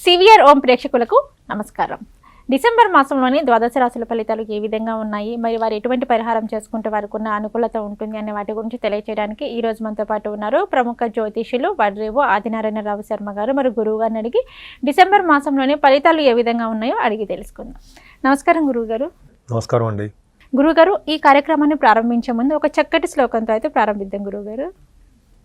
CVR ఓం ప్రేక్షకులకు నమస్కారం. December మాసంలోని ద్వాదశ రాశుల ఫలితాలు ఏ విధంగా ఉన్నాయి, మరి వారు ఎటువంటి పరిహారం చేసుకుంటే వారికి ఉన్న అనుకూలత ఉంటుంది అనే వాటి గురించి తెలియజేయడానికి ఈ రోజు మనతో పాటు ఉన్నారు ప్రముఖ జ్యోతిషులు వడ్రేవో ఆదినారాయణరావు శర్మ గారు. మరి గురువు గారిని అడిగి డిసెంబర్ మాసంలోని ఫలితాలు ఏ విధంగా ఉన్నాయో అడిగి తెలుసుకుందాం. నమస్కారం గురువు గారు. నమస్కారం అండి. గురువుగారు, ఈ కార్యక్రమాన్ని ప్రారంభించే ముందు ఒక చక్కటి శ్లోకంతో అయితే ప్రారంభిద్దాం గురువుగారు.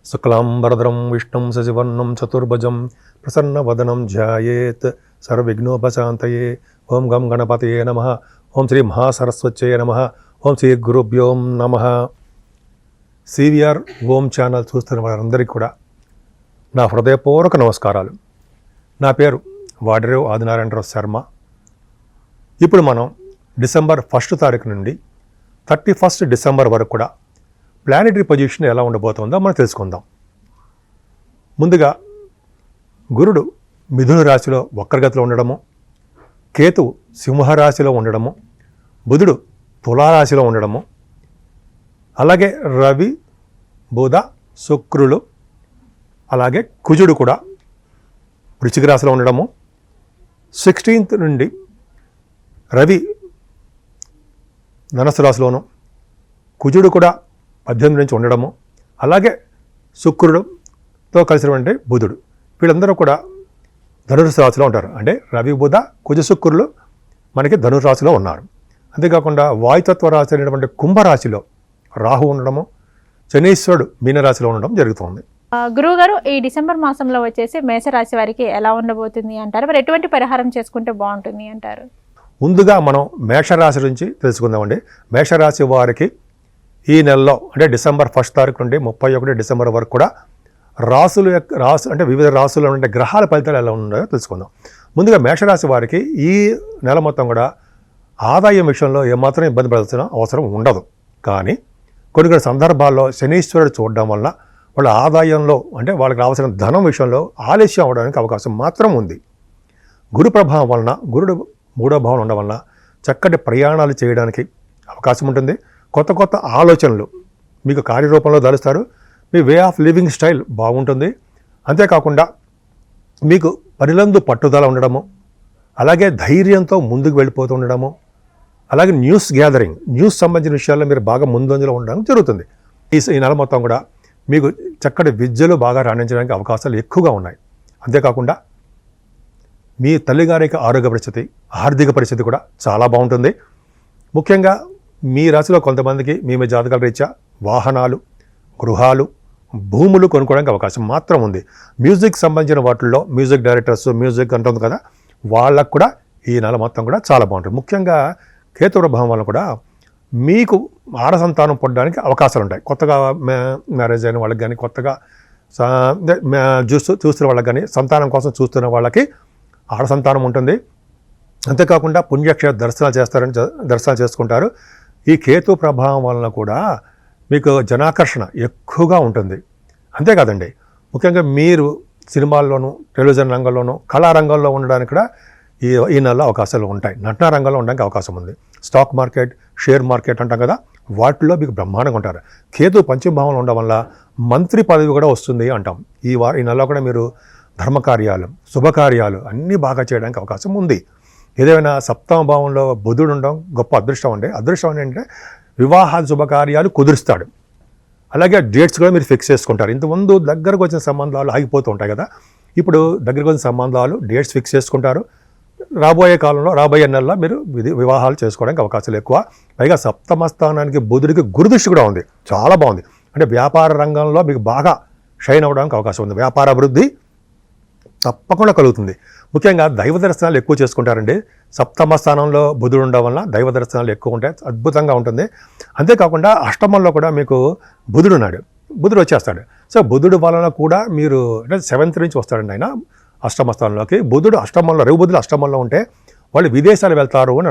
శుక్లాంబరధరం విష్ణుం శశివర్ణం చతుర్భుజం ప్రసన్నవదనం ధ్యాయేత్ సర్వవిఘ్నోపశాంతయే. ఓం గం గణపతయే నమః. ఓం శ్రీ మహాసరస్వత్యై నమః. ఓం శ్రీ గురుభ్యో నమః. సివిఆర్ ఓం ఛానల్ చూస్తున్న వారందరికీ కూడా నా హృదయపూర్వక నమస్కారాలు. నా పేరు వడ్రేవో ఆదినారాయణరావు శర్మ. ఇప్పుడు మనం డిసెంబర్ 1 తారీఖు నుండి 31 డిసెంబర్ వరకు కూడా ప్లానెటరీ పొజిషన్ ఎలా ఉండబోతుందో మనం తెలుసుకుందాం. ముందుగా గురుడు మిథున రాశిలో వక్రగతిలో ఉండడము, కేతువు సింహరాశిలో ఉండడము, బుధుడు తులారాశిలో ఉండడము, అలాగే రవి బుధ శుక్రులు అలాగే కుజుడు కూడా వృశ్చిక రాశిలో ఉండడము, 16th నుండి రవి ధనుస్సు రాశిలోను, కుజుడు కూడా 18 నుంచి ఉండడము, అలాగే శుక్రుడుతో కలిసినటువంటి బుధుడు, వీళ్ళందరూ కూడా ధనుసు రాశిలో ఉంటారు. అంటే రవి బుధ కుజ శుక్రులు మనకి ధనుసు రాశిలో ఉన్నారు. అంతేకాకుండా వాయుతత్వ రాశి అనేటువంటి కుంభరాశిలో రాహు ఉండడము, శనీశ్వరుడు మీనరాశిలో ఉండడం జరుగుతుంది. గురువు గారు, ఈ డిసెంబర్ మాసంలో వచ్చేసి మేషరాశి వారికి ఎలా ఉండబోతుంది అంటారు? మరి ఎటువంటి పరిహారం చేసుకుంటే బాగుంటుంది అంటారు? ముందుగా మనం మేషరాశి నుంచి తెలుసుకుందామండి. మేషరాశి వారికి ఈ నెలలో అంటే డిసెంబర్ 1 తారీఖు నుండి 31 డిసెంబర్ వరకు కూడా రాశి అంటే వివిధ రాశుల్లో ఉండే గ్రహాల ఫలితాలు ఎలా ఉన్నాయో తెలుసుకుందాం. ముందుగా మేషరాశి వారికి ఈ నెల మొత్తం కూడా ఆదాయం విషయంలో ఏమాత్రం ఇబ్బంది పడాల్సిన అవసరం ఉండదు. కానీ కొన్ని సందర్భాల్లో శనీశ్వరుడు చూడడం వల్ల వాళ్ళ ఆదాయంలో అంటే వాళ్ళకి రావాల్సిన ధనం విషయంలో ఆలస్యం అవడానికి అవకాశం మాత్రం ఉంది. గురు ప్రభావం వలన, గురుడు 3వ భావం ఉండడం వలన చక్కటి ప్రయాణాలు చేయడానికి అవకాశం ఉంటుంది. కొత్త కొత్త ఆలోచనలు మీకు కార్యరూపంలో ధరిస్తారు. మీ వే ఆఫ్ లివింగ్ స్టైల్ బాగుంటుంది. అంతేకాకుండా మీకు పనిలందు పట్టుదల ఉండడము, అలాగే ధైర్యంతో ముందుకు వెళ్ళిపోతూ ఉండడము, అలాగే న్యూస్ గ్యాదరింగ్, న్యూస్ సంబంధించిన విషయాల్లో మీరు బాగా ముందంజలో ఉండడం జరుగుతుంది. ఈ నెల మొత్తం కూడా మీకు చక్కటి విద్యలు బాగా రాణించడానికి అవకాశాలు ఎక్కువగా ఉన్నాయి. అంతేకాకుండా మీ తల్లిగారికి ఆరోగ్య పరిస్థితి, ఆర్థిక పరిస్థితి కూడా చాలా బాగుంటుంది. ముఖ్యంగా మీ రాశిలో కొంతమందికి మీ జాతకాల రీత్యా వాహనాలు, గృహాలు, భూములు కొనుక్కోవడానికి అవకాశం మాత్రం ఉంది. మ్యూజిక్ సంబంధించిన వాటిల్లో మ్యూజిక్ డైరెక్టర్స్, మ్యూజిక్ అంటుంది కదా, వాళ్ళకు కూడా ఈ నెల మొత్తం కూడా చాలా బాగుంటుంది. ముఖ్యంగా కేతు ప్రభావం వల్ల కూడా మీకు ఆడ సంతానం పొందడానికి అవకాశాలు ఉంటాయి. కొత్తగా మ్యారేజ్ అయిన వాళ్ళకి కానీ, కొత్తగా చూస్తున్న వాళ్ళకి కానీ, సంతానం కోసం చూస్తున్న వాళ్ళకి ఆడ సంతానం ఉంటుంది. అంతేకాకుండా పుణ్యక్షేత్ర దర్శనాలు చేసుకుంటారు. ఈ కేతు ప్రభావం వలన కూడా మీకు జనాకర్షణ ఎక్కువగా ఉంటుంది. అంతేకాదండి, ముఖ్యంగా మీరు సినిమాల్లోనూ, టెలివిజన్ రంగంలోనూ, కళారంగంలో ఉండడానికి కూడా ఈ నెలలో అవకాశాలు ఉంటాయి. నటనా రంగంలో ఉండడానికి అవకాశం ఉంది. స్టాక్ మార్కెట్, షేర్ మార్కెట్ అంటాం కదా, వాటిల్లో మీకు బ్రహ్మాండంగా ఉంటారు. కేతు పంచమభావంలో ఉండడం వల్ల మంత్రి పదవి కూడా వస్తుంది అంటాం. ఈ నెలలో కూడా మీరు ధర్మకార్యాలు, శుభకార్యాలు అన్నీ బాగా చేయడానికి అవకాశం ఉంది. ఏదైనా 7వ భావంలో బుధుడు ఉండడం గొప్ప అదృష్టం అండి. అదృష్టం ఏంటంటే వివాహాలు, శుభకార్యాలు కుదురుస్తాడు. అలాగే డేట్స్ కూడా మీరు ఫిక్స్ చేసుకుంటారు. ఇంతకుముందు దగ్గరకు వచ్చిన సంబంధాలు ఆగిపోతూ ఉంటాయి కదా, ఇప్పుడు దగ్గరకు వచ్చిన సంబంధాలు డేట్స్ ఫిక్స్ చేసుకుంటారు. రాబోయే కాలంలో, రాబోయే నెలలో మీరు వివాహాలు చేసుకోవడానికి అవకాశాలు ఎక్కువ. పైగా 7వ స్థానానికి బుధుడికి గురుదృష్టి కూడా ఉంది, చాలా బాగుంది. అంటే వ్యాపార రంగంలో మీకు బాగా షైన్ అవ్వడానికి అవకాశం ఉంది. వ్యాపార అభివృద్ధి తప్పకుండా కలుగుతుంది. ముఖ్యంగా దైవ దర్శనాలు ఎక్కువ చేసుకుంటారండి. 7వ స్థానంలో బుధుడు ఉండడం వల్ల దైవ దర్శనాలు ఎక్కువ ఉంటాయి, అద్భుతంగా ఉంటుంది. అంతేకాకుండా అష్టమంలో కూడా మీకు బుధుడు ఉన్నాడు, బుధుడు వచ్చేస్తాడు. సో బుధుడు వలన కూడా మీరు అంటే 7th నుంచి వస్తాడండి ఆయన అష్టమ స్థానంలోకి. బుధుడు అష్టమంలో, రవి బుధుడు అష్టమంలో ఉంటే వాళ్ళు విదేశాలు వెళ్తారు అని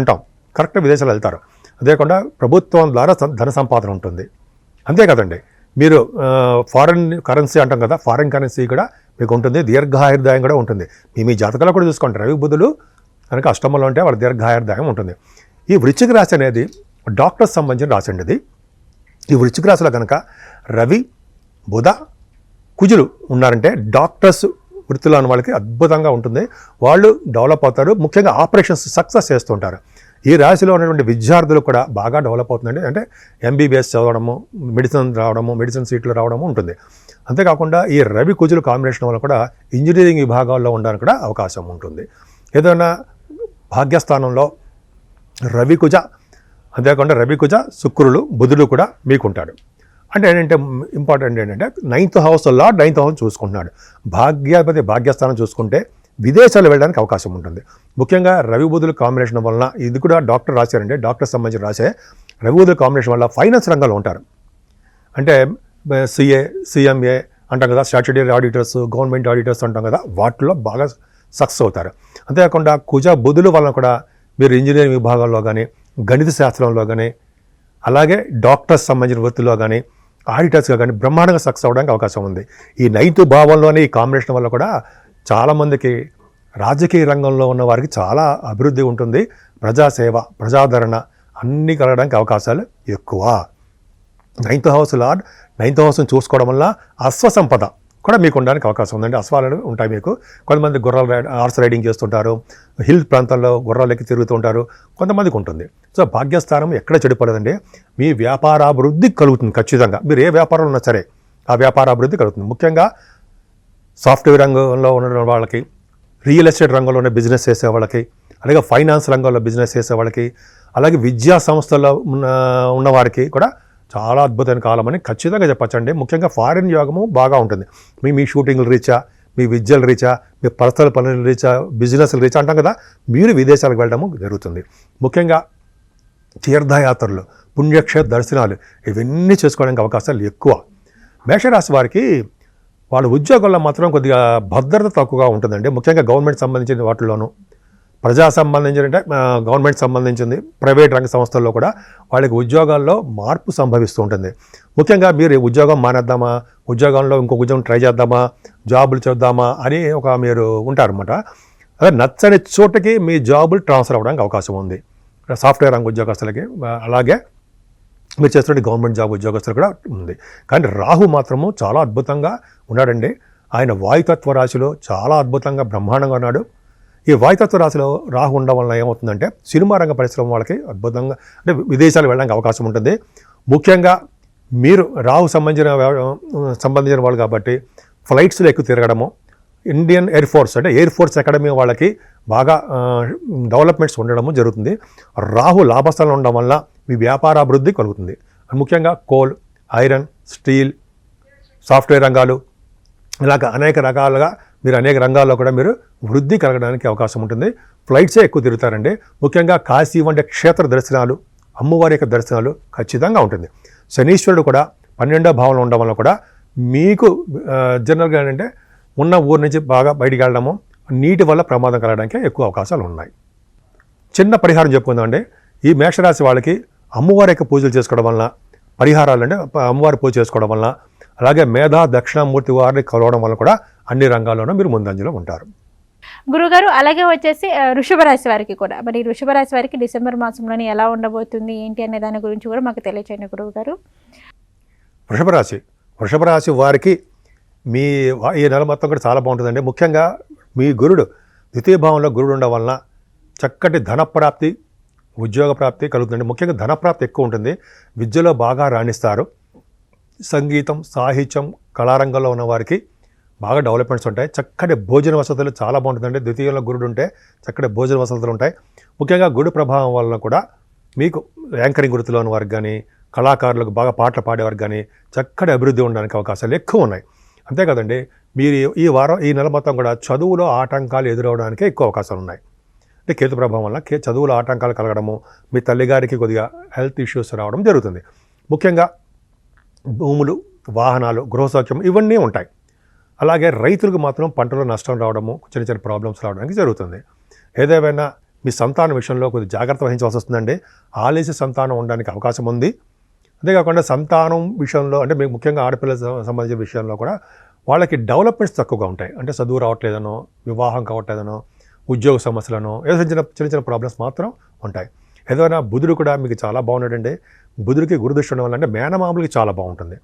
అంటాం. కరెక్ట్గా విదేశాలు వెళ్తారు. అంతేకాకుండా ప్రభుత్వం ద్వారా ధన సంపాదన ఉంటుంది. అంతే కదండి, మీరు ఫారెన్ కరెన్సీ అంటాం కదా, ఫారెన్ కరెన్సీ కూడా మీకు ఉంటుంది. దీర్ఘాయుర్దాయం కూడా ఉంటుంది. మీ జాతకాలు కూడా చూసుకోండి. రవి బుధులు కనుక అష్టమంలో ఉంటే వాళ్ళ దీర్ఘాయుర్దాయం ఉంటుంది. ఈ వృశ్చిక రాశి అనేది డాక్టర్స్ సంబంధించిన రాశి అండి. ఇది ఈ వృశ్చిక రాశిలో కనుక రవి బుధ కుజులు ఉన్నారంటే డాక్టర్స్ వృత్తిలో ఉన్న వాళ్ళకి అద్భుతంగా ఉంటుంది. వాళ్ళు డెవలప్ అవుతారు. ముఖ్యంగా ఆపరేషన్స్ సక్సెస్ చేస్తుంటారు. ఈ రాశిలో ఉన్నటువంటి విద్యార్థులు కూడా బాగా డెవలప్ అవుతుందండి. అంటే ఎంబీబీఎస్ చదవడము, మెడిసిన్ సీట్లు రావడము ఉంటుంది. అంతేకాకుండా ఈ రవి కుజుల కాంబినేషన్ వల్ల కూడా ఇంజనీరింగ్ విభాగాల్లో ఉండడానికి కూడా అవకాశం ఉంటుంది. ఏదైనా భాగ్యస్థానంలో రవికుజ, అంతేకాకుండా రవికుజ, శుక్రులు, బుధుడు కూడా మీకుంటాడు. అంటే ఏంటంటే ఇంపార్టెంట్ ఏంటంటే 9th హౌస్లో 9th హౌస్ చూసుకుంటున్నాడు. భాగ్యాధిపతి భాగ్యస్థానం చూసుకుంటే విదేశాలు వెళ్ళడానికి అవకాశం ఉంటుంది. ముఖ్యంగా రవి బుధుల కాంబినేషన్ వలన, ఇది కూడా డాక్టర్ రాశారంటే, డాక్టర్ సంబంధించిన రాసే రవి బుధుల కాంబినేషన్ వల్ల ఫైనాన్స్ రంగంలో ఉంటారు. అంటే సిఏ, సిఎంఏ అంటాం కదా, స్టాట్యూటరీ ఆడిటర్స్, గవర్నమెంట్ ఆడిటర్స్ అంటాం కదా, వాటిలో బాగా సక్సెస్ అవుతారు. అంతేకాకుండా కుజ బుధుల వలన కూడా మీరు ఇంజనీరింగ్ విభాగాల్లో కానీ, గణిత శాస్త్రంలో కానీ, అలాగే డాక్టర్స్ సంబంధించిన వృత్తిలో కానీ, ఆడిటర్స్గా కానీ బ్రహ్మాండంగా సక్సెస్ అవ్వడానికి అవకాశం ఉంది. ఈ 9th భావంలోనే ఈ కాంబినేషన్ వల్ల కూడా చాలామందికి రాజకీయ రంగంలో ఉన్న వారికి చాలా అభివృద్ధి ఉంటుంది. ప్రజాసేవ, ప్రజాదరణ అన్నీ కలగడానికి అవకాశాలు ఎక్కువ. 9th హౌస్ లార్డ్ 9th హౌస్ని చూసుకోవడం వల్ల అశ్వసంపద కూడా మీకు ఉండడానికి అవకాశం ఉందండి. అశ్వాలు ఉంటాయి మీకు. కొంతమంది గుర్రాలు హార్స్ రైడింగ్ చేస్తుంటారు, హిల్ ప్రాంతాల్లో గుర్రాలు ఎక్కి తిరుగుతూ ఉంటారు, కొంతమందికి ఉంటుంది. సో భాగ్యస్థానం ఎక్కడ చెడిపోలేదండి. మీ వ్యాపారాభివృద్ధి కలుగుతుంది ఖచ్చితంగా. మీరు ఏ వ్యాపారంలో ఉన్నా సరే ఆ వ్యాపారాభివృద్ధి కలుగుతుంది. ముఖ్యంగా సాఫ్ట్వేర్ రంగంలో ఉన్న వాళ్ళకి, రియల్ ఎస్టేట్ రంగంలో ఉన్న బిజినెస్ చేసే వాళ్ళకి, అలాగే ఫైనాన్స్ రంగంలో బిజినెస్ చేసే వాళ్ళకి, అలాగే విద్యా సంస్థల్లో ఉన్నవారికి కూడా చాలా అద్భుతమైన కాలం అని ఖచ్చితంగా చెప్పచ్చండి. ముఖ్యంగా ఫారిన్ యోగము బాగా ఉంటుంది. మీ షూటింగ్లు రీచా, మీ విద్యల రీచా, మీ పర్సనల్ పనుల రీచా, బిజినెస్ల రీచా అంటాం కదా, మీరు విదేశాలకు వెళ్ళడము జరుగుతుంది. ముఖ్యంగా తీర్థయాత్రలు, పుణ్యక్షేత్ర దర్శనాలు ఇవన్నీ చేసుకోవడానికి అవకాశాలు ఎక్కువ. మేషరాశి వారికి వాళ్ళ ఉద్యోగాల్లో మాత్రం కొద్దిగా భద్రత తక్కువగా ఉంటుందండి. ముఖ్యంగా గవర్నమెంట్ సంబంధించిన వాటిల్లోనూ, ప్రజా సంబంధించిన అంటే గవర్నమెంట్ సంబంధించింది, ప్రైవేట్ రంగ సంస్థల్లో కూడా వాళ్ళకి ఉద్యోగాల్లో మార్పు సంభవిస్తూ ఉంటుంది. ముఖ్యంగా మీరు ఉద్యోగం మానేద్దామా, ఉద్యోగంలో ఇంకొక ఉద్యోగం ట్రై చేద్దామా, జాబులు చేద్దామా అని మీరు ఉంటారన్నమాట. అదే నచ్చని చోటకి మీ జాబులు ట్రాన్స్ఫర్ అవ్వడానికి అవకాశం ఉంది సాఫ్ట్వేర్ రంగ ఉద్యోగస్తులకి. అలాగే మీరు చేస్తున్న గవర్నమెంట్ జాబ్ ఉద్యోగస్తులు కూడా ఉంది. కానీ రాహు మాత్రము చాలా అద్భుతంగా ఉన్నాడండి. ఆయన వాయుతత్వ రాశిలో చాలా అద్భుతంగా బ్రహ్మాండంగా ఉన్నాడు. ఈ వాయుతత్వ రాశిలో రాహు ఉండడం వలన ఏమవుతుందంటే సినిమా రంగ పరిశ్రమ వాళ్ళకి అద్భుతంగా, అంటే విదేశాలు వెళ్ళడానికి అవకాశం ఉంటుంది. ముఖ్యంగా మీరు రాహు సంబంధించిన వాళ్ళు కాబట్టి ఫ్లైట్స్లో ఎక్కువ తిరగడము, ఇండియన్ ఎయిర్ ఫోర్స్ అంటే ఎయిర్ ఫోర్స్ అకాడమీ వాళ్ళకి బాగా డెవలప్మెంట్స్ ఉండడము జరుగుతుంది. రాహు లాభస్థానంలో ఉండడం వల్ల మీ వ్యాపారాభివృద్ధి కలుగుతుంది. ముఖ్యంగా కోల్, ఐరన్, స్టీల్, సాఫ్ట్వేర్ రంగాలు, ఇలాగ అనేక రకాలుగా మీరు అనేక రంగాల్లో కూడా మీరు వృద్ధి కలగడానికి అవకాశం ఉంటుంది. ఫ్లైట్సే ఎక్కువ తిరుగుతారండి. ముఖ్యంగా కాశీ వంటి క్షేత్ర దర్శనాలు, అమ్మవారి యొక్క దర్శనాలు ఖచ్చితంగా ఉంటుంది. శనీశ్వరుడు కూడా 12వ భావంలో ఉండడం వల్ల కూడా మీకు జనరల్గా ఏంటంటే ఉన్న ఊరు నుంచి బాగా బయటికి వెళ్ళడము, నీటి వల్ల ప్రమాదం కలగడానికి ఎక్కువ అవకాశాలు ఉన్నాయి. చిన్న పరిహారం చెప్పుకుందామండి. ఈ మేషరాశి వాళ్ళకి అమ్మవారి యొక్క పూజలు చేసుకోవడం వలన, పరిహారాలు అంటే అమ్మవారి పూజ చేసుకోవడం వలన, అలాగే మేధా దక్షిణామూర్తి వారిని కలవడం వల్ల కూడా అన్ని రంగాల్లోనూ మీరు ముందంజలో ఉంటారు. గురుగారు, అలాగే వచ్చేసి వృషభ రాశి వారికి కూడా, మరి వృషభ రాశి వారికి డిసెంబర్ మాసంలోని ఎలా ఉండబోతుంది ఏంటి అనే దాని గురించి కూడా మాకు తెలియచేయండి గురువుగారు. వృషభ రాశి వారికి ఈ నెల మొత్తం కూడా చాలా బాగుంటుందండి. ముఖ్యంగా మీ గురుడు ద్వితీయ భావంలో గురుడు ఉండడం వలన చక్కటి ధనప్రాప్తి, ఉద్యోగ ప్రాప్తి కలుగుతుందండి. ముఖ్యంగా ధనప్రాప్తి ఎక్కువ ఉంటుంది. విద్యలో బాగా రాణిస్తారు. సంగీతం, సాహిత్యం, కళారంగంలో ఉన్న వారికి బాగా డెవలప్మెంట్స్ ఉంటాయి. చక్కటి భోజన వసతులు చాలా బాగుంటుందండి. ద్వితీయంలో గురుడు ఉంటే చక్కటి భోజన వసతులు ఉంటాయి. ముఖ్యంగా గురు ప్రభావం వలన కూడా మీకు యాంకరింగ్ వృత్తిలో ఉన్న వారికి కానీ, కళాకారులకు బాగా పాటలు పాడేవారికి కానీ చక్కటి అభివృద్ధి ఉండడానికి అవకాశాలు ఎక్కువ ఉన్నాయి. అంతే కదండి, మీరు ఈ నెల మొత్తం కూడా చదువులో ఆటంకాలు ఎదురవడానికి ఎక్కువ అవకాశాలు ఉన్నాయి. అంటే కేతు ప్రభావం వల్ల చదువులో ఆటంకాలు కలగడము, మీ తల్లిగారికి కొద్దిగా హెల్త్ ఇష్యూస్ రావడం జరుగుతుంది. ముఖ్యంగా భూములు, వాహనాలు, గృహసౌఖ్యం ఇవన్నీ ఉంటాయి. అలాగే రైతులకు మాత్రం పంటలో నష్టం రావడము, చిన్న చిన్న ప్రాబ్లమ్స్ రావడానికి జరుగుతుంది. ఏదేమైనా మీ సంతానం విషయంలో కొద్దిగా జాగ్రత్త వహించవలసి వస్తుందండి. ఆలస్య సంతానం ఉండడానికి అవకాశం ఉంది. అంతేకాకుండా సంతానం విషయంలో అంటే మీకు ముఖ్యంగా ఆడపిల్లల సంబంధించిన విషయంలో కూడా వాళ్ళకి డెవలప్మెంట్స్ తక్కువగా ఉంటాయి. అంటే చదువు రావట్లేదనో, వివాహం కావట్లేదనో, ఉద్యోగ సమస్యలను, ఏదో చిన్న చిన్న ప్రాబ్లమ్స్ మాత్రం ఉంటాయి. ఏదైనా బుధుడు కూడా మీకు చాలా బాగున్నాడండి. బుధుడికి గురుదృష్టి ఉండడం వల్ల అంటే మేనమామలకి చాలా బాగుంటుంది.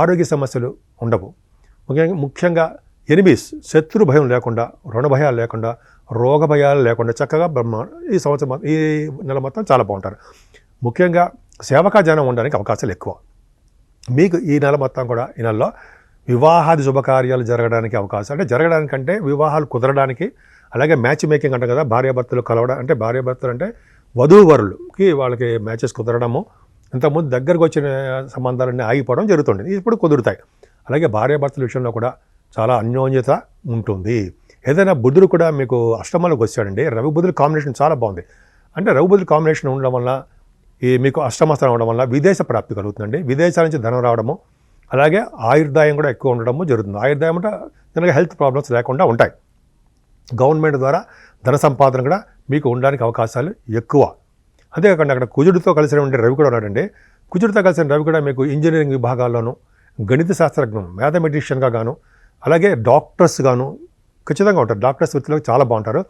ఆరోగ్య సమస్యలు ఉండవు. ముఖ్యంగా ఎనిమీస్, శత్రు భయం లేకుండా, రుణ భయాలు లేకుండా, రోగ భయాలు లేకుండా చక్కగా ఈ సంవత్సరం ఈ నెల మొత్తం చాలా బాగుంటారు. ముఖ్యంగా సేవకా జనం ఉండడానికి అవకాశాలు ఎక్కువ. మీకు ఈ నెల మొత్తం కూడా ఈ నెలలో వివాహాది శుభకార్యాలు జరగడానికి అవకాశం, అంటే జరగడానికంటే వివాహాలు కుదరడానికి, అలాగే మ్యాచ్ మేకింగ్ అంటారు కదా, భార్యాభర్తలు కలవడం, అంటే భార్యాభర్తలు అంటే వధూవరులకి వాళ్ళకి మ్యాచెస్ కుదరడము, ఇంతకుముందు దగ్గరకు వచ్చిన సంబంధాలన్నీ ఆగిపోవడం జరుగుతుంది, ఇప్పుడు కుదురుతాయి. అలాగే భార్యాభర్తల విషయంలో కూడా చాలా అన్యోన్యత ఉంటుంది. ఏదైనా బుధుడు కూడా మీకు అష్టమంలోకి వచ్చాడండి, రవి బుధుల కాంబినేషన్ చాలా బాగుంది. అంటే రవి బుధుల కాంబినేషన్ ఉండడం వల్ల ఈ మీకు అష్టమస్థానం అవడం వల్ల విదేశ ప్రాప్తి కలుగుతుందండి. విదేశాల నుంచి ధనం రావడము, అలాగే ఆయుర్దాయం కూడా ఎక్కువ ఉండడము జరుగుతుంది. ఆయుర్దాయం అంటే కనుక హెల్త్ ప్రాబ్లమ్స్ లేకుండా ఉంటాయి. గవర్నమెంట్ ద్వారా ధన సంపాదన కూడా మీకు ఉండడానికి అవకాశాలు ఎక్కువ. అంతేకాకుండా అక్కడ కుజుడితో కలిసి ఉండే రవి కూడా ఉన్నాడండి. కుజుడితో కలిసిన రవి కూడా మీకు ఇంజనీరింగ్ విభాగాల్లోనూ, గణిత శాస్త్రజ్ఞం, మ్యాథమెటిషియన్గా గాను, అలాగే డాక్టర్స్ గాను ఖచ్చితంగా ఉంటారు. డాక్టర్స్ వృత్తిలో చాలా బాగుంటారు.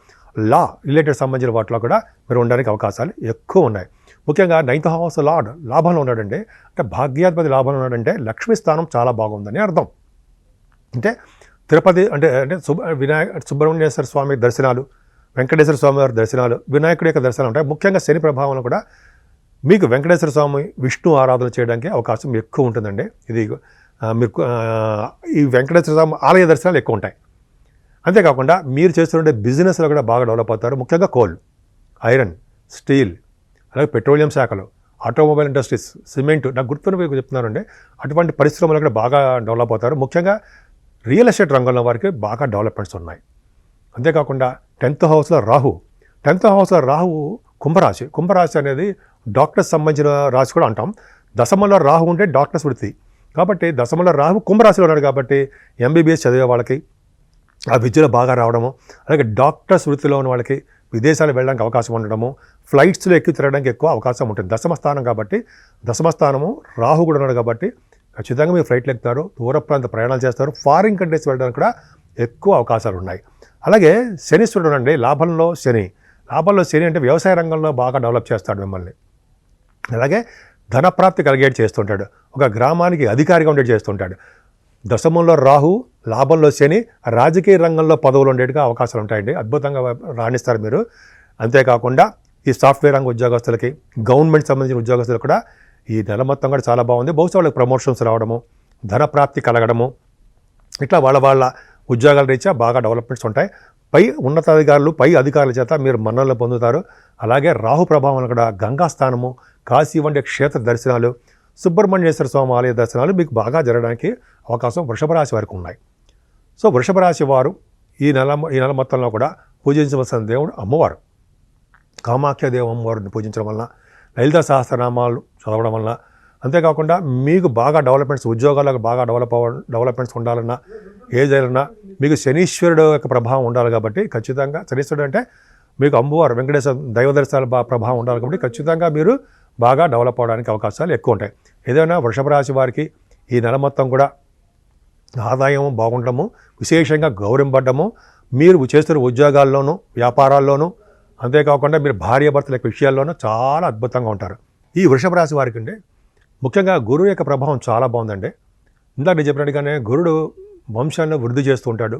లా రిలేటెడ్ సంబంధించిన వాటిలో కూడా మీరు ఉండడానికి అవకాశాలు ఎక్కువ ఉన్నాయి. ముఖ్యంగా 9th హౌస్ లార్డ్ లాభంలో ఉన్నాడండి. అంటే భాగ్యాధిపతి లాభంలో ఉన్నాడంటే లక్ష్మీ స్థానం చాలా బాగుందని అర్థం. అంటే తిరుపతి అంటే అంటే సుబ్రహ్మణ్యేశ్వర స్వామి దర్శనాలు, వెంకటేశ్వర స్వామి వారి దర్శనాలు, వినాయకుడి యొక్క దర్శనాలు ఉంటాయి. ముఖ్యంగా శని ప్రభావంలో కూడా మీకు వెంకటేశ్వర స్వామి, విష్ణు ఆరాధన చేయడానికి అవకాశం ఎక్కువ ఉంటుందండి. ఇది మీకు ఈ వెంకటేశ్వర స్వామి ఆలయ దర్శనాలు ఎక్కువ ఉంటాయి. అంతేకాకుండా మీరు చేస్తుండే బిజినెస్లో కూడా బాగా డెవలప్ అవుతారు. ముఖ్యంగా కోల్, ఐరన్, స్టీల్, అలాగే పెట్రోలియం శాఖలు, ఆటోమొబైల్ ఇండస్ట్రీస్, సిమెంట్, నాకు గుర్తున్న మీకు చెప్తున్నారండి, అటువంటి పరిశ్రమలు కూడా బాగా డెవలప్ అవుతారు. ముఖ్యంగా రియల్ ఎస్టేట్ రంగంలో వారికి బాగా డెవలప్మెంట్స్ ఉన్నాయి. అంతేకాకుండా 10th హౌస్లో రాహు, 10th హౌస్లో రాహు కుంభరాశి. కుంభరాశి అనేది డాక్టర్స్ సంబంధించిన రాశి కూడా అంటాం. దశమంలో రాహు ఉంటే డాక్టర్స్ వృత్తి కాబట్టి, దశమంలో రాహు కుంభరాశిలో ఉన్నాడు కాబట్టి ఎంబీబీఎస్ చదివే వాళ్ళకి ఆ విద్యలో బాగా రావడము, అలాగే డాక్టర్స్ వృత్తిలో ఉన్న వాళ్ళకి విదేశాలు వెళ్ళడానికి అవకాశం ఉండడము, ఫ్లైట్స్లో ఎక్కి తిరగడానికి ఎక్కువ అవకాశం ఉంటుంది. దశమస్థానం కాబట్టి, దశమస్థానము రాహు కూడా ఉన్నాడు కాబట్టి ఖచ్చితంగా మీరు ఫ్లైట్లు ఎక్కుతారు, దూర ప్రాంత ప్రయాణాలు చేస్తారు, ఫారిన్ కంట్రీస్ వెళ్ళడానికి కూడా ఎక్కువ అవకాశాలు ఉన్నాయి. అలాగే శనీశ్వరుడు అండి లాభంలో శని. లాభంలో శని అంటే వ్యవసాయ రంగంలో బాగా డెవలప్ చేస్తాడు మిమ్మల్ని. అలాగే ధనప్రాప్తి కలిగేట్ చేస్తుంటాడు, ఒక గ్రామానికి అధికారిగా ఉండేది చేస్తుంటాడు. దశమంలో రాహు, లాభంలో శని, రాజకీయ రంగంలో పదవులు ఉండేట్టుగా అవకాశాలు ఉంటాయండి. అద్భుతంగా రాణిస్తారు మీరు. అంతేకాకుండా ఈ సాఫ్ట్వేర్ రంగ ఉద్యోగస్తులకి, గవర్నమెంట్ సంబంధించిన ఉద్యోగస్తులకు కూడా ఈ నెల మొత్తం కూడా చాలా బాగుంది. బహుశా వాళ్ళకి ప్రమోషన్స్ రావడము, ధనప్రాప్తి కలగడము, ఇట్లా వాళ్ళ ఉద్యోగాల రీత్యా బాగా డెవలప్మెంట్స్ ఉంటాయి. పై ఉన్నతాధికారులు, పై అధికారుల చేత మీరు మన్ననలు పొందుతారు. అలాగే రాహు ప్రభావం కూడా గంగా స్థానము, కాశీ వంటి క్షేత్ర దర్శనాలు, సుబ్రహ్మణ్యేశ్వర స్వామి ఆలయ దర్శనాలు మీకు బాగా జరగడానికి అవకాశం వృషభ రాశి వారికి ఉన్నాయి. సో వృషభ రాశి వారు ఈ నెల మొత్తంలో కూడా పూజించవలసిన దేవుడు అమ్మవారు. కామాఖ్యాదేవి అమ్మవారిని పూజించడం వలన, లలిత సహస్రనామాలు చదవడం వలన, అంతేకాకుండా మీకు బాగా డెవలప్మెంట్స్, ఉద్యోగాలకు బాగా డెవలప్మెంట్స్ ఉండాలన్నా, ఏదైనా మీకు శనీశ్వరుడు యొక్క ప్రభావం ఉండాలి కాబట్టి ఖచ్చితంగా, శనీశ్వరుడు అంటే మీకు అమ్మవారు వెంకటేశ్వర దైవ దర్శనాల ప్రభావం ఉండాలి కాబట్టి ఖచ్చితంగా మీరు బాగా డెవలప్ అవడానికి అవకాశాలు ఎక్కువ ఉంటాయి. ఏదైనా వృషభ రాశి వారికి ఈ నెల మొత్తం కూడా ఆదాయం బాగుండడము, విశేషంగా గౌరవింపడము, మీరు చేస్తున్న ఉద్యోగాల్లోనూ, వ్యాపారాల్లోనూ, అంతేకాకుండా మీరు భార్యాభర్తల యొక్క విషయాల్లోనూ చాలా అద్భుతంగా ఉంటారు. ఈ వృషభ రాశి వారికి అండి ముఖ్యంగా గురువు యొక్క ప్రభావం చాలా బాగుందండి. ఇందాక నేను చెప్పినట్టుగానే గురుడు వంశాలను వృద్ధి చేస్తూ ఉంటాడు.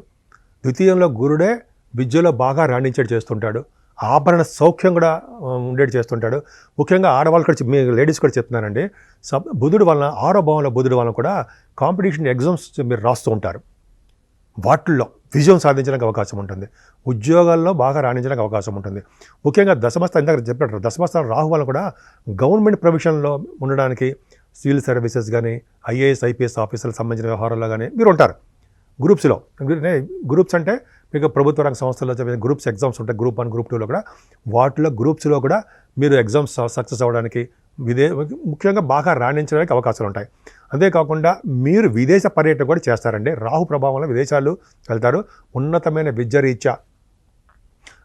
ద్వితీయంలో గురుడే విద్యలో బాగా రాణించేది చేస్తుంటాడు. ఆభరణ సౌఖ్యం కూడా ఉండేది చేస్తుంటాడు. ముఖ్యంగా ఆడవాళ్ళు కూడా, మీ లేడీస్ కూడా చెప్తున్నానండి, బుధుడు వలన, 6వ భావంలో బుధుడు వలన కూడా కాంపిటీషన్ ఎగ్జామ్స్ మీరు రాస్తూ ఉంటారు. వాటిల్లో విజయం సాధించడానికి అవకాశం ఉంటుంది. ఉద్యోగాల్లో బాగా రాణించడానికి అవకాశం ఉంటుంది. ముఖ్యంగా దశమస్థానం, ఇందాక చెప్పినట్టు దశమస్థానం రాహు వల్ల కూడా గవర్నమెంట్ ప్రొవిజన్లో ఉండడానికి, సివిల్ సర్వీసెస్ కానీ, ఐఏఎస్ ఐపీఎస్ ఆఫీసర్లకు సంబంధించిన వ్యవహారాల్లో కానీ మీరు ఉంటారు. గ్రూప్స్లో, గ్రూప్స్ అంటే మీకు ప్రభుత్వ రంగ సంస్థల్లో గ్రూప్స్ ఎగ్జామ్స్ ఉంటాయి, గ్రూప్ 1, గ్రూప్ 2లో కూడా, వాటిలో గ్రూప్స్లో కూడా మీరు ఎగ్జామ్స్ సక్సెస్ అవ్వడానికి, ముఖ్యంగా బాగా రాణించడానికి అవకాశాలు ఉంటాయి. అంతేకాకుండా మీరు విదేశ పర్యటన కూడా చేస్తారండి. రాహు ప్రభావంలో విదేశాలు వెళ్తారు, ఉన్నతమైన విద్య రీత్యా,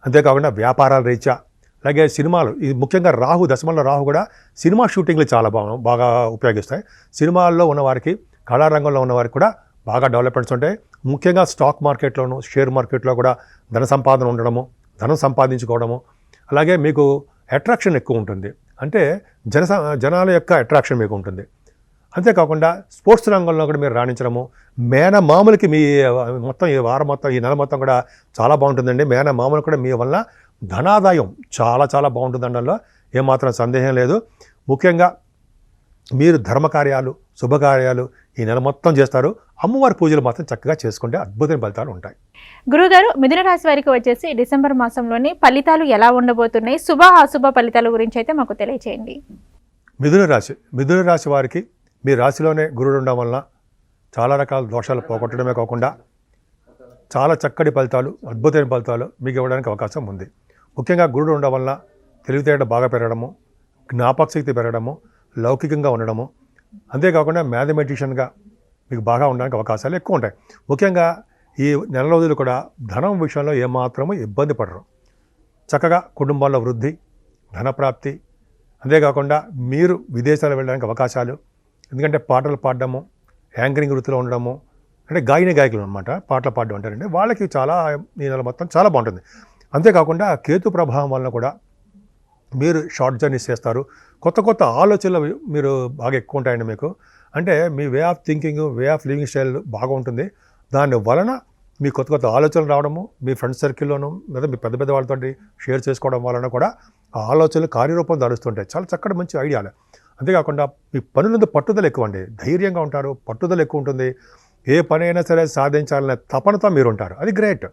అంతేకాకుండా వ్యాపారాల రీత్యా, అలాగే సినిమాలు. ఇది ముఖ్యంగా రాహు, దశమంలో రాహు కూడా సినిమా షూటింగ్లు చాలా బాగా ఉపయోగిస్తాయి. సినిమాల్లో ఉన్నవారికి, కళారంగంలో ఉన్నవారికి కూడా బాగా డెవలప్మెంట్స్ ఉంటాయి. ముఖ్యంగా స్టాక్ మార్కెట్లోను, షేర్ మార్కెట్లో కూడా ధన సంపాదన ఉండడము, ధనం సంపాదించుకోవడము, అలాగే మీకు అట్రాక్షన్ ఎక్కువ ఉంటుంది. అంటే జనాల యొక్క అట్రాక్షన్ మీకు ఉంటుంది. అంతేకాకుండా స్పోర్ట్స్ రంగంలో కూడా మీరు రాణించడము, మేనమామలకి మీ మొత్తం ఈ వారం మొత్తం ఈ నెల మొత్తం కూడా చాలా బాగుంటుందండి. మేనమామలు కూడా మీ వల్ల ధనాదాయం చాలా చాలా బాగుంటుంది అనడంలో ఏమాత్రం సందేహం లేదు. ముఖ్యంగా మీరు ధర్మకార్యాలు, శుభకార్యాలు ఈ నెల మొత్తం చేస్తారు. అమ్మవారి పూజలు మాత్రం చక్కగా చేసుకుంటే అద్భుతమైన ఫలితాలు ఉంటాయి. గురుగారు, మిథున రాశి వారికి వచ్చేసి డిసెంబర్ మాసంలోని ఫలితాలు ఎలా ఉండబోతున్నాయి, శుభ అశుభ ఫలితాల గురించి అయితే మాకు తెలియచేయండి. మిథున రాశి వారికి మీ రాశిలోనే గురుడు ఉండడం వలన చాలా రకాల దోషాలు పోగొట్టడమే కాకుండా చాలా చక్కటి ఫలితాలు, అద్భుతమైన ఫలితాలు మీకు ఇవ్వడానికి అవకాశం ఉంది. ముఖ్యంగా గురుడు ఉండడం వలన తెలివితేటలు బాగా పెరగడము, జ్ఞాపకశక్తి పెరగడము, లౌకికంగా ఉండడము, అంతేకాకుండా మ్యాథమెటిషియన్గా మీకు బాగా ఉండడానికి అవకాశాలు ఎక్కువ ఉంటాయి. ముఖ్యంగా ఈ నెల రోజులు కూడా ధనం విషయంలో ఏమాత్రము ఇబ్బంది పడరు. చక్కగా కుటుంబాల్లో వృద్ధి, ధనప్రాప్తి, అంతేకాకుండా మీరు విదేశాలు వెళ్ళడానికి అవకాశాలు. ఎందుకంటే పాటలు పాడడము, యాంకరింగ్ వృత్తిలో ఉండడము, అంటే గాయకులు అనమాట, పాటలు పాడడం అంటారండి, వాళ్ళకి చాలా ఈ నెల మొత్తం చాలా బాగుంటుంది. అంతేకాకుండా కేతు ప్రభావం వలన కూడా మీరు షార్ట్ జర్నీస్ చేస్తారు. కొత్త కొత్త ఆలోచనలు మీరు బాగా ఎక్కువ ఉంటాయండి మీకు. అంటే మీ way of thinking, way of living style బాగా ఉంటుంది. దాని వలన మీ కొత్త కొత్త ఆలోచనలు రావడము, మీ ఫ్రెండ్స్ సర్కిల్లోనూ లేదా మీ పెద్ద పెద్ద వాళ్ళతో షేర్ చేసుకోవడం వలన కూడా ఆ ఆలోచనలు కార్యరూపం ధరుస్తుంటాయి. చాలా చక్కటి మంచి ఐడియాలు. అంతేకాకుండా మీ పనులందు పట్టుదల ఎక్కువ అండి, ధైర్యంగా ఉంటారు, పట్టుదల ఎక్కువ ఉంటుంది. ఏ పని అయినా సరే సాధించాలనే తపనతో మీరు ఉంటారు, అది గ్రేట్.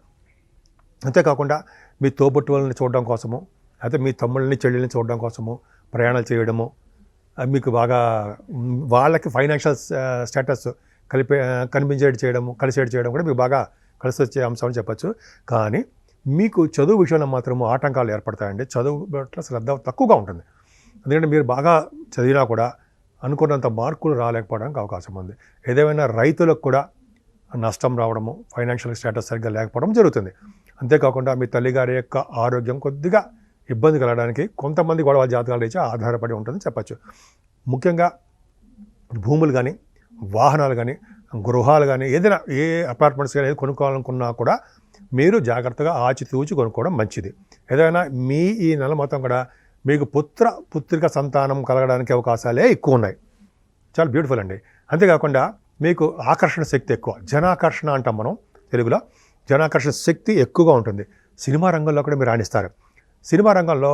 అంతేకాకుండా మీ తోబుట్టువులని చూడడం కోసము, అయితే మీ తమ్ముళ్ళని చెల్లెల్ని చూడడం కోసము ప్రయాణాలు చేయడము, మీకు బాగా వాళ్ళకి ఫైనాన్షియల్ స్టేటస్ కనిపించేది చేయడం కూడా మీకు బాగా కలిసి వచ్చే అంశం అని చెప్పచ్చు. కానీ మీకు చదువు విషయంలో మాత్రము ఆటంకాలు ఏర్పడతాయండి. చదువు పట్ల శ్రద్ధ తక్కువగా ఉంటుంది. ఎందుకంటే మీరు బాగా చదివినా కూడా అనుకున్నంత మార్కులు రాలేకపోవడానికి అవకాశం ఉంది. ఏదేమైనా రైతులకు కూడా నష్టం రావడము, ఫైనాన్షియల్ స్టేటస్ సరిగ్గా లేకపోవడం జరుగుతుంది. అంతేకాకుండా మీ తల్లిగారి యొక్క ఆరోగ్యం కొద్దిగా ఇబ్బంది కలగడానికి కొంతమంది కూడా వాళ్ళ జాతకాలు ఇచ్చి ఆధారపడి ఉంటుందని చెప్పచ్చు. ముఖ్యంగా భూములు కానీ, వాహనాలు కానీ, గృహాలు కానీ, ఏదైనా ఏ అపార్ట్మెంట్స్ కానీ కొనుక్కోవాలనుకున్నా కూడా మీరు జాగ్రత్తగా ఆచితూచి కొనుక్కోవడం మంచిది. ఏదైనా మీ ఈ నెల మొత్తం కూడా మీకు పుత్రిక సంతానం కలగడానికి అవకాశాలే ఎక్కువ ఉన్నాయి. చాలా బ్యూటిఫుల్ అండి. అంతేకాకుండా మీకు ఆకర్షణ శక్తి ఎక్కువ, జనాకర్షణ అంటాం మనం తెలుగులో. జనాకర్షణ శక్తి ఎక్కువగా ఉంటుంది. సినిమా రంగంలో కూడా మీరు రాణిస్తారు. సినిమా రంగంలో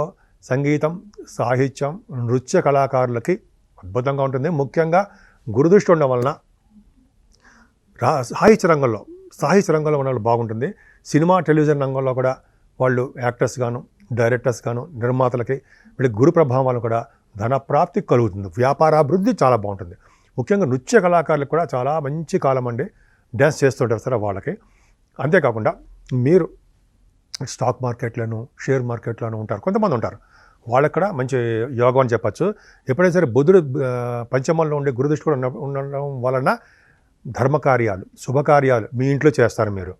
సంగీతం, సాహిత్యం, నృత్య కళాకారులకి అద్భుతంగా ఉంటుంది. ముఖ్యంగా గురుదృష్టి ఉండడం వలన సాహిత్య రంగంలో ఉన్న వాళ్ళు బాగుంటుంది. సినిమా, టెలివిజన్ రంగంలో కూడా వాళ్ళు యాక్టర్స్ గాను, డైరెక్టర్స్ గాను, నిర్మాతలకి వీళ్ళకి గురు ప్రభావం వల్ల కూడా ధనప్రాప్తి కలుగుతుంది. వ్యాపారాభివృద్ధి చాలా బాగుంటుంది. ముఖ్యంగా నృత్య కళాకారులకు కూడా చాలా మంచి కాలం అండి. డ్యాన్స్ చేస్తుంటారు సరే వాళ్ళకి. అంతేకాకుండా మీరు స్టాక్ మార్కెట్లను, షేర్ మార్కెట్లను ఉంటారు, కొంతమంది ఉంటారు, వాళ్ళకి కూడా మంచి యోగం అని చెప్పచ్చు. ఎప్పుడైనా సరే బుధుడు పంచమంలో ఉండే గురుదృష్టి కూడా ఉండడం వలన ధర్మకార్యాలు, శుభకార్యాలు మీ ఇంట్లో చేస్తారు మీరు.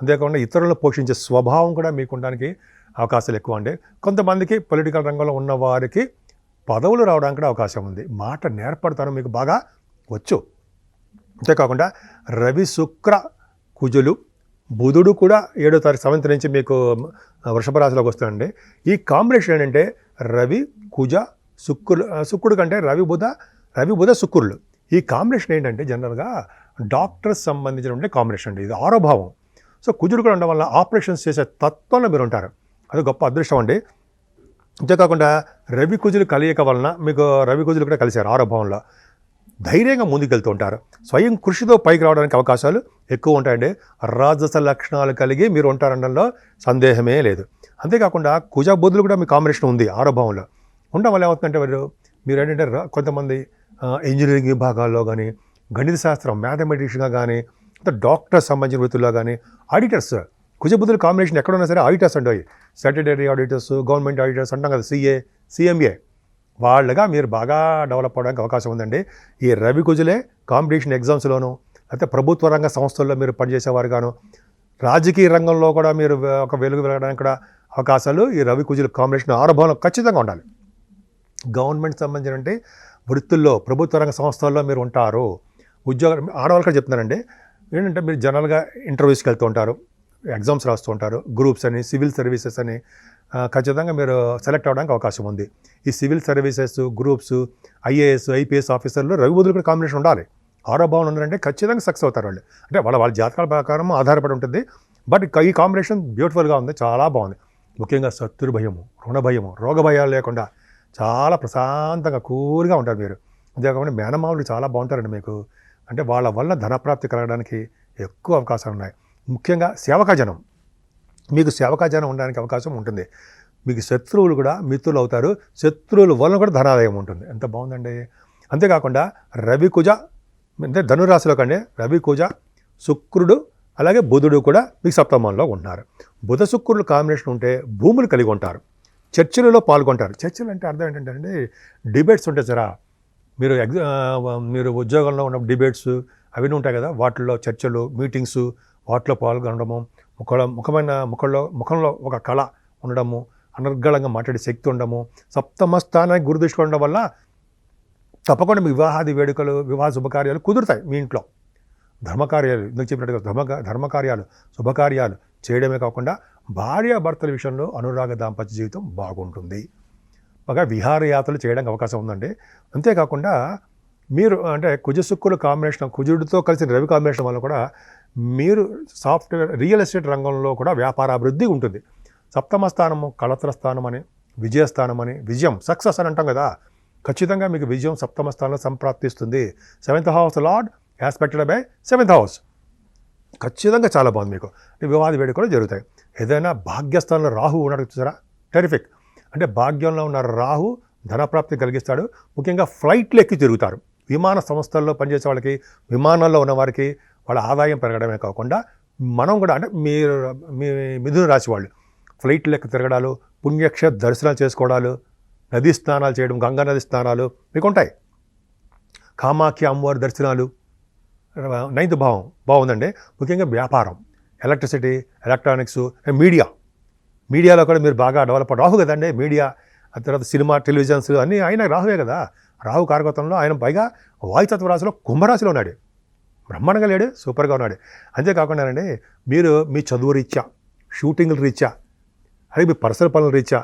అంతేకాకుండా ఇతరులను పోషించే స్వభావం కూడా మీకు ఉండడానికి అవకాశాలు ఎక్కువ అండి. కొంతమందికి పొలిటికల్ రంగంలో ఉన్న వారికి పదవులు రావడానికి కూడా అవకాశం ఉంది. మాట నేర్పడతారు, మీకు బాగా వచ్చు. అంతేకాకుండా రవి, శుక్ర, కుజులు, బుధుడు కూడా 7వ తారీఖు 7th నుంచి మీకు వృషభ రాశిలోకి వస్తాడండి. ఈ కాంబినేషన్ ఏంటంటే రవి, కుజ, శుక్రుడు కంటే రవి, బుధ, శుక్రులు. ఈ కాంబినేషన్ ఏంటంటే జనరల్గా డాక్టర్స్ సంబంధించినటువంటి కాంబినేషన్ అండి. ఇది 6వ భావం. సో కుజుడు కూడా ఉండడం వల్ల ఆపరేషన్స్ చేసే తత్వంలో మీరు ఉంటారు, అది గొప్ప అదృష్టం అండి. అంతేకాకుండా రవి కుజులు కలియక వలన మీకు రవి కుజులు కూడా కలిశారు 6వ భావంలో. ధైర్యంగా ముందుకెళ్తూ ఉంటారు. స్వయం కృషితో పైకి రావడానికి అవకాశాలు ఎక్కువ ఉంటాయండి. రాజస లక్షణాలు కలిగి మీరు ఉంటారనడంలో సందేహమే లేదు. అంతేకాకుండా కుజ బుధులు కూడా మీ కాంబినేషన్ ఉంది 6వ భావంలో. ఉండడం వల్ల ఏమవుతుందంటే మీరు ఏంటంటే కొంతమంది ఇంజనీరింగ్ విభాగాల్లో కానీ, గణిత శాస్త్రం, మ్యాథమెటిక్స్గా కానీ, డాక్టర్ సంబంధించిన వృత్తుల్లో కానీ, ఆడిటర్స్, కుజబుద్ధుల కాంబినేషన్ ఎక్కడున్నా సరే ఆడిటర్స్ అంటాయి. స్టాట్యుటరీ ఆడిటర్స్, గవర్నమెంట్ ఆడిటర్స్ అంటాం కదా, CA, CMA, వాళ్ళగా మీరు బాగా డెవలప్ అవ్వడానికి అవకాశం ఉందండి. ఈ రవి కుజులే కాంపిటీషన్ ఎగ్జామ్స్లోనూ, అయితే ప్రభుత్వ రంగ సంస్థల్లో మీరు పనిచేసేవారు గాను, రాజకీయ రంగంలో కూడా మీరు ఒక వెలుగు వెళ్ళడానికి కూడా అవకాశాలు ఈ రవి కుజుల కాంబినేషన్ 6వ భావంలో ఖచ్చితంగా ఉండాలి. గవర్నమెంట్ సంబంధించిన వృత్తుల్లో, ప్రభుత్వ రంగ సంస్థల్లో మీరు ఉంటారు. ఉద్యోగం ఆడవాళ్ళకి చెప్తున్నానండి. ఏంటంటే మీరు జనరల్గా ఇంటర్వ్యూస్కి వెళ్తూ ఉంటారు, ఎగ్జామ్స్ రాస్తూ ఉంటారు, గ్రూప్స్ అని, సివిల్ సర్వీసెస్ అని, ఖచ్చితంగా మీరు సెలెక్ట్ అవ్వడానికి అవకాశం ఉంది. ఈ civil services, groups, IAS, IPS ఆఫీసర్లు రవి బుధులు కూడా కాంబినేషన్ ఉండాలి. 6వ భావం ఉందంటే ఖచ్చితంగా సక్సెస్ అవుతారు వాళ్ళు. అంటే వాళ్ళ జాతకాల ప్రకారం ఆధారపడి ఉంటుంది. బట్ ఈ కాంబినేషన్ బ్యూటిఫుల్గా ఉంది, చాలా బాగుంది. ముఖ్యంగా శత్రు భయము, రుణ భయము, రోగ భయాలు లేకుండా చాలా ప్రశాంతంగా కూల్గా ఉంటారు మీరు. అంతేకాకుండా మేనమావులు చాలా బాగుంటారండి మీకు. అంటే వాళ్ళ వల్ల ధనప్రాప్తి కలగడానికి ఎక్కువ అవకాశాలు ఉన్నాయి. ముఖ్యంగా సేవకాజనం, మీకు సేవకాజనం ఉండడానికి అవకాశం ఉంటుంది. మీకు శత్రువులు కూడా మిత్రులు అవుతారు. శత్రువుల వలన కూడా ధనాదాయం ఉంటుంది. ఎంత బాగుందండి. అంతేకాకుండా రవి కుజ, అంటే ధనురాశిలో కంటే రవి కుజ, శుక్రుడు అలాగే బుధుడు కూడా మీకు సప్తమంలో ఉంటున్నారు. బుధ శుక్రులు కాంబినేషన్ ఉంటే భూములు కలిగి ఉంటారు. చర్చలలో పాల్గొంటారు. చర్చలు అంటే అర్థం ఏంటంటే డిబేట్స్ ఉంటాయి సరా, మీరు ఉద్యోగంలో ఉన్న డిబేట్స్ అవన్నీ ఉంటాయి కదా, వాటిల్లో చర్చలు, మీటింగ్స్, వాటిలో పాల్గొనడము, ముఖంలో ఒక కళ ఉండడము, అనర్గళంగా మాట్లాడే శక్తి ఉండడము, సప్తమ స్థానానికి గురుదృష్టి ఉండడం వల్ల తప్పకుండా మీ వివాహాది వేడుకలు, వివాహ శుభకార్యాలు కుదురుతాయి. మీ ఇంట్లో ధర్మకార్యాలు, ఇందుకు చెప్పినట్టుగా ధర్మకార్యాలు, శుభకార్యాలు చేయడమే కాకుండా భార్యాభర్తల విషయంలో అనురాగ దాంపత్య జీవితం బాగుంటుంది. బాగా విహారయాత్రలు చేయడానికి అవకాశం ఉందండి. అంతేకాకుండా మీరు అంటే కుజశుక్రుల కాంబినేషన్, కుజుడితో కలిసిన రవి కాంబినేషన్ వల్ల కూడా మీరు సాఫ్ట్వేర్, రియల్ ఎస్టేట్ రంగంలో కూడా వ్యాపారాభివృద్ధి ఉంటుంది. సప్తమ స్థానము కళత్ర స్థానం అని, విజయస్థానం అని, విజయం సక్సెస్ అని అంటాం కదా, ఖచ్చితంగా మీకు విజయం సప్తమ స్థానంలో సంప్రాప్తిస్తుంది. 7th house lord యాస్పెక్టెడ్ by 7th house. ఖచ్చితంగా చాలా బాగుంది మీకు. వివాద వేడుకలు జరుగుతాయి. ఏదైనా భాగ్యస్థానంలో రాహు ఉన్నాడు చూసారా, టెరిఫిక్. అంటే భాగ్యంలో ఉన్న రాహు ధనప్రాప్తి కలిగిస్తాడు. ముఖ్యంగా ఫ్లైట్లు ఎక్కి తిరుగుతారు. విమాన సంస్థల్లో పనిచేసే వాళ్ళకి, విమానాల్లో ఉన్న వారికి వాళ్ళ ఆదాయం పెరగడమే కాకుండా మనం కూడా, అంటే మీ మిథున రాశి వాళ్ళు ఫ్లైట్లు ఎక్కి తిరగడాలు, పుణ్యక్షేత్ర దర్శనాలు చేసుకోవడాలు, నదీ స్నానాలు చేయడం, గంగా నది స్నానాలు మీకు ఉంటాయి. కామాఖ్య అమ్మవారి దర్శనాలు. 9th భావం బాగుందండి. ముఖ్యంగా వ్యాపారం, ఎలక్ట్రిసిటీ, ఎలక్ట్రానిక్స్, మీడియాలో కూడా మీరు బాగా డెవలప్. రాహు కదండి మీడియా, ఆ తర్వాత సినిమా, టెలివిజన్స్ అన్నీ ఆయన రాహువే కదా. రాహు కారకత్వంలో ఆయన పైగా వాయుతత్వ రాశిలో కుంభరాశిలో ఉన్నాడు. బ్రహ్మాండంగా లేడు, సూపర్గా ఉన్నాడు. అంతేకాకుండా అండి మీరు మీ చదువు రీత్యా, షూటింగ్ల రీత్యా, అలాగే మీ పర్సనల్ పనుల రీత్యా,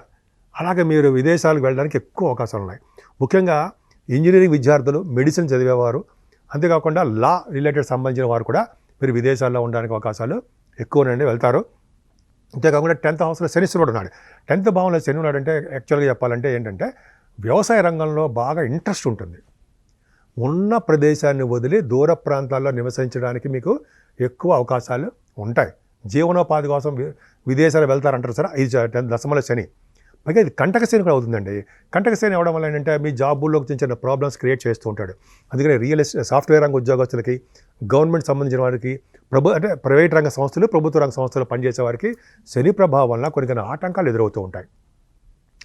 అలాగే మీరు విదేశాలకు వెళ్ళడానికి ఎక్కువ అవకాశాలు ఉన్నాయి. ముఖ్యంగా ఇంజనీరింగ్ విద్యార్థులు, మెడిసిన్ చదివేవారు, అంతేకాకుండా లా రిలేటెడ్ సంబంధించిన వారు కూడా మీరు విదేశాల్లో ఉండడానికి అవకాశాలు ఎక్కువనండి, వెళ్తారు. అంతేకాకుండా 10th హౌస్లో శనీశ్వరుడు ఉన్నాడు. 10th భావంలో శని ఉన్నాడంటే యాక్చువల్గా చెప్పాలంటే ఏంటంటే వ్యవసాయ రంగంలో బాగా ఇంట్రెస్ట్ ఉంటుంది. ఉన్న ప్రదేశాన్ని వదిలి దూర ప్రాంతాల్లో నివసించడానికి మీకు ఎక్కువ అవకాశాలు ఉంటాయి. జీవనోపాధి కోసం విదేశాలు వెళ్తారంటారు సరే, ఇది 10th దశమల శని. పైగా ఇది కంటక శని కూడా అవుతుందండి. కంటక శని అవ్వడం వల్ల ఏంటంటే మీ జాబుల్లో చిన్న చిన్న ప్రాబ్లమ్స్ క్రియేట్ చేస్తూ ఉంటాడు. అందుకని రియల్ ఎస్టేట్, సాఫ్ట్వేర్ రంగ ఉద్యోగస్తులకి, గవర్నమెంట్ సంబంధించిన వారికి, అంటే ప్రైవేట్ రంగ సంస్థలు, ప్రభుత్వ రంగ సంస్థలు పనిచేసే వారికి శని ప్రభావం వల్ల కొన్ని ఆటంకాలు ఎదురవుతూ ఉంటాయి.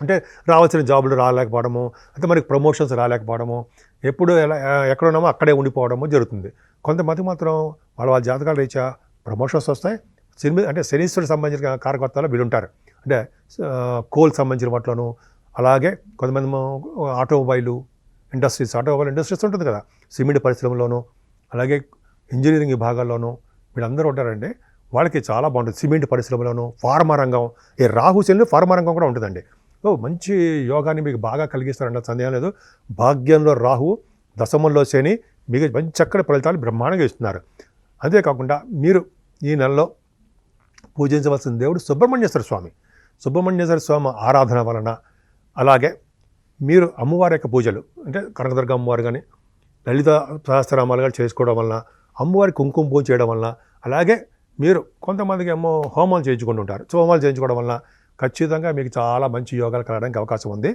అంటే రావాల్సిన జాబులు రాలేకపోవడము, అంటే మనకి ప్రమోషన్స్ రాలేకపోవడము, ఎప్పుడు ఎక్కడ ఉన్నామో అక్కడే ఉండిపోవడము జరుగుతుంది. కొంతమంది మాత్రం వాళ్ళ జాతకాల రీత్యా ప్రమోషన్స్ వస్తాయి. అంటే శనీశ్వరుడు సంబంధించిన కారకత్వాలు వీళ్ళు ఉంటారు. అంటే కోల్ సంబంధించిన వాటిలోనూ, అలాగే కొంతమంది ఆటోమొబైల్ ఇండస్ట్రీస్ ఉంటుంది కదా, సిమెంట్ పరిశ్రమలోనూ, అలాగే ఇంజనీరింగ్ విభాగాల్లోనూ వీళ్ళందరూ ఉంటారండి. వాళ్ళకి చాలా బాగుంటుంది. సిమెంట్ పరిశ్రమలోనూ, ఫార్మా రంగం, ఈ రాహు శని ఫార్మా రంగం కూడా ఉంటుందండి. మంచి యోగాన్ని మీకు బాగా కలిగిస్తారంటే సందేహం లేదు. భాగ్యంలో రాహు, దశమంలో శని మీకు మంచి చక్కటి ఫలితాలు బ్రహ్మాండంగా ఇస్తున్నారు. అంతేకాకుండా మీరు ఈ నెలలో పూజించవలసిన దేవుడు సుబ్రహ్మణ్యేశ్వర స్వామి. సుబ్రహ్మణ్యేశ్వర స్వామి ఆరాధన వలన, అలాగే మీరు అమ్మవారి యొక్క పూజలు, అంటే కనకదుర్గ అమ్మవారు కానీ, లలిత సహస్రనామాలు కానీ చేసుకోవడం వలన, అమ్మవారి కుంకుమ పూజ చేయడం వలన, అలాగే మీరు కొంతమందికి ఏమో హోమాలు చేయించుకుంటూ ఉంటారు. హోమాలు చేయించుకోవడం వలన ఖచ్చితంగా మీకు చాలా మంచి యోగాలు కలగడానికి అవకాశం ఉంది.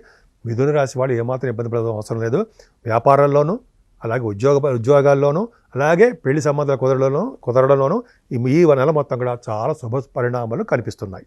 మిథున రాశి వాళ్ళు ఏమాత్రం ఇబ్బంది పడడం అవసరం లేదు. వ్యాపారాల్లోనూ, అలాగే ఉద్యోగాల్లోనూ, అలాగే పెళ్లి సంబంధాలు కుదరడంలోనూ ఈ నెల మొత్తం కూడా చాలా శుభ పరిణామాలు కనిపిస్తున్నాయి.